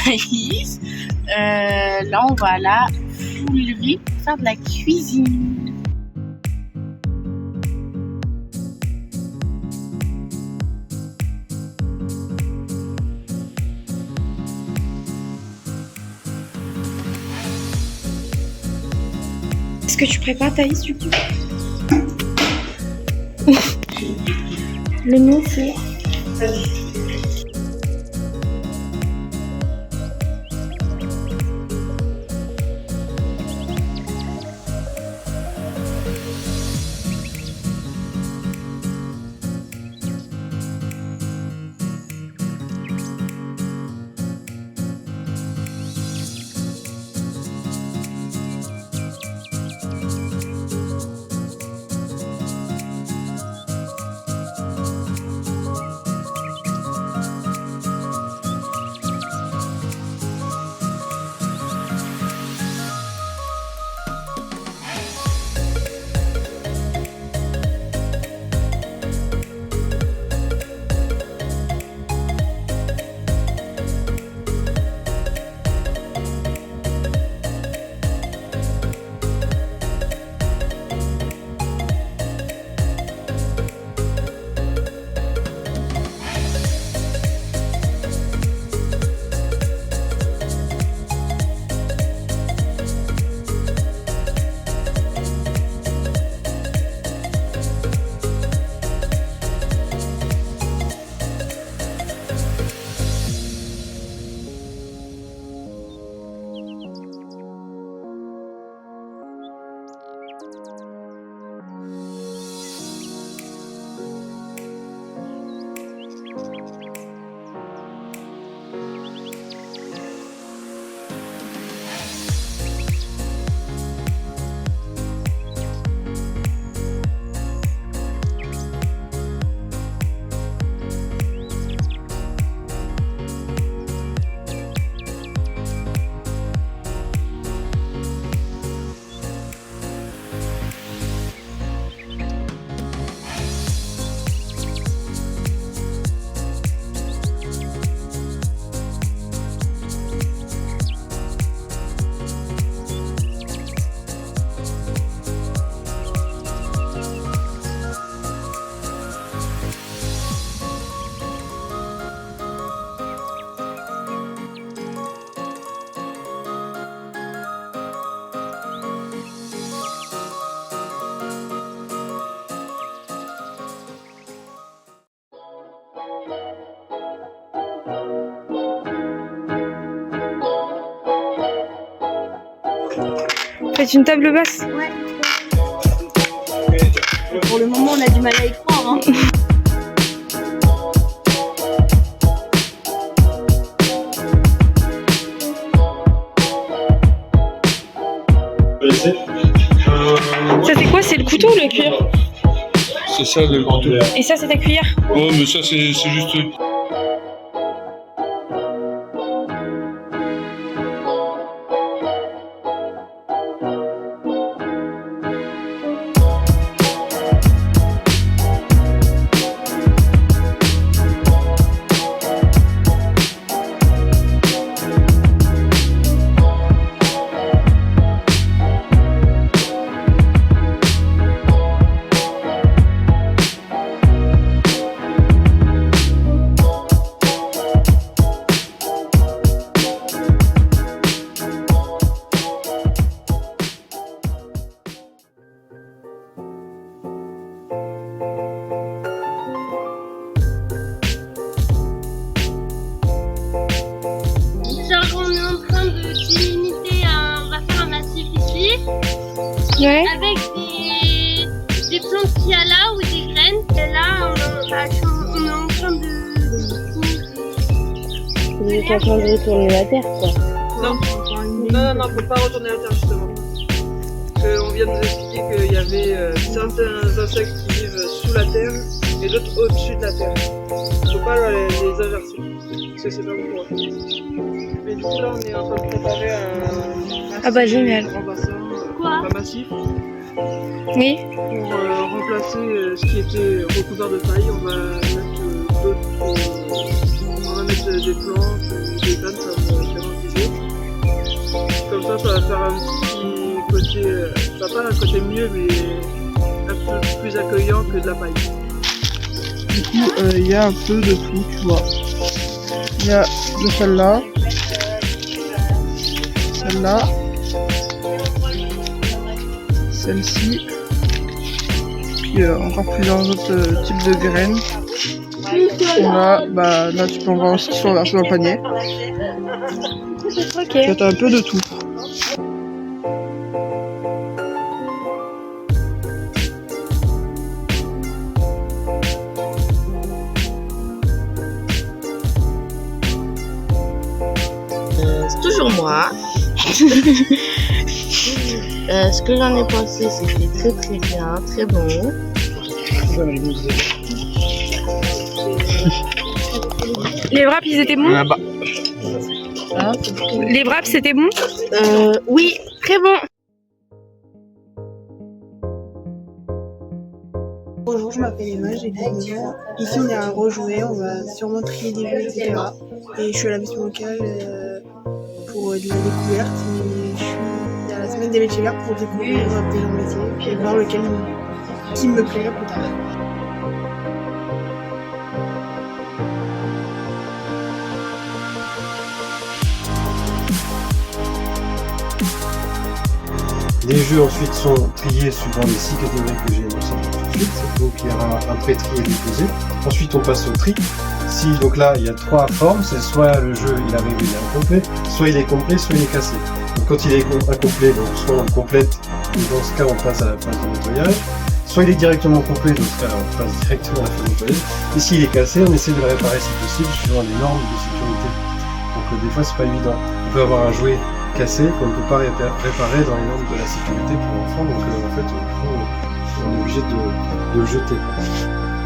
maïs. Là, on va à la foulerie pour faire de la cuisine. Est-ce que tu prépares Thaïs du coup? Le nom c'est... Faites une table basse. Ouais. Pour le moment, on a du mal à y croire. Hein. Ça c'est quoi? C'est le couteau ou le cuir? C'est ça le couteau. Et ça c'est ta cuillère? Ouais, mais ça c'est juste. Ouais. Avec des plantes qu'il y a là ou des graines. Et là, on est en train de... Vous êtes en train de retourner la terre, quoi. Non, faut pas retourner la terre justement. Parce qu'on vient de nous expliquer qu'il y avait certains insectes qui vivent sous la terre et d'autres au-dessus de la terre. Faut pas les inverser, parce que c'est pas bon pour eux. Mais du coup là, on est en train de préparer un génial. grand bassin, un massif. Oui. Pour remplacer ce qui était recouvert de paille, on va mettre des plantes, des graines comme ça va faire un petit côté, ça va pas un côté mieux, mais un peu plus accueillant que de la paille. Du coup, il y a un peu de tout, tu vois. Il y a de celle-là, celle-ci, puis encore plusieurs autres types de graines. Là, tu peux en voir aussi qui sont là dans le panier. Ok. Tu as un peu de tout. C'est toujours moi. Ce que j'en ai pensé, c'était très très bien, très bon. Les wraps, ils étaient bons? Là-bas. Les wraps, c'était bon? Oui, très bon. Bonjour, je m'appelle Emma, j'ai 19 ans. Ici, on est à rejouer, on va sûrement trier des jeux, etc. Et je suis à la mission locale pour de la découverte. Et je suis à la semaine des métiers verts pour découvrir un peu mon métier et voir lequel qui me plairait plus tard. Les jeux ensuite sont triés suivant les 6 catégories que j'ai énoncées tout de suite. Donc il y aura un pré-tri et déposé. Ensuite on passe au tri. Si donc là il y a 3 formes, c'est soit le jeu il arrive il est incomplet, soit il est complet, soit il est cassé. Donc quand il est incomplet, donc soit on le complète, et dans ce cas on passe à la phase de nettoyage, soit il est directement complet, dans ce cas on passe directement à la phase de nettoyage, et s'il est cassé, on essaie de le réparer si possible suivant les normes de sécurité. Donc des fois c'est pas évident. On peut avoir un jouet cassé qu'on ne peut pas réparer dans les normes de la sécurité pour l'enfant, donc en fait on est obligé de le jeter.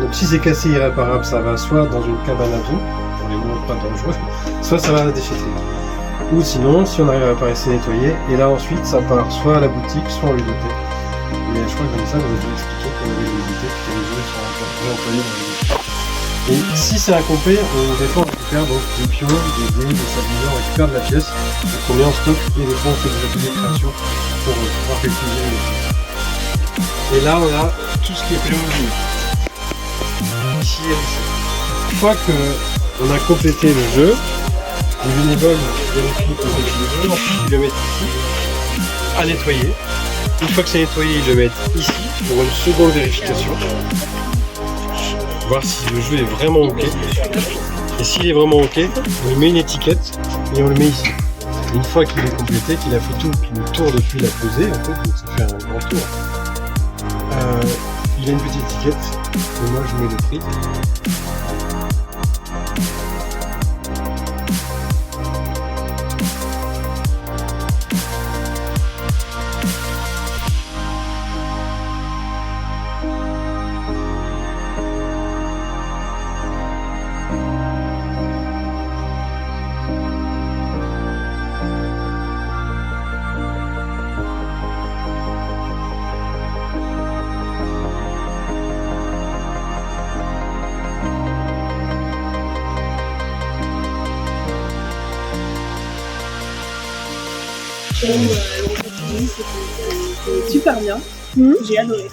Donc si c'est cassé irréparable, ça va soit dans une cabane à dos, pour les moins pas dangereux, soit ça va à la déchetterie. Ou sinon, si on arrive à réparer, c'est nettoyer, et là ensuite ça part soit à la boutique, soit en ludothèque. Mais je crois que comme ça, vous avez expliqué qu'on avait les ludothèques, que les jouets sont réemployés dans les ludothèques. Et si c'est incomplet, des fois on récupère donc des pions, des dés, des sabliers, on récupère de la pièce, donc on met en stock, et des fois on fait des ateliers de création pour pouvoir réutiliser les pièces. Et là on a tout ce qui est pédagogie. Ici et ici. Une fois qu'on a complété le jeu, les bénévoles vérifient qu'on complété le jeu, ensuite ils le mettent ici, à nettoyer. Une fois que c'est nettoyé, ils le mettent ici pour une seconde vérification. Voir si le jeu est vraiment ok. Et s'il est vraiment ok, on lui met une étiquette et on le met ici. Et une fois qu'il est complété, qu'il a fait tout le tour depuis la pesée, en fait, donc ça fait un grand tour. Il a une petite étiquette, et moi je mets le prix. Le repas de cuisine, c'était super bien. J'ai adoré.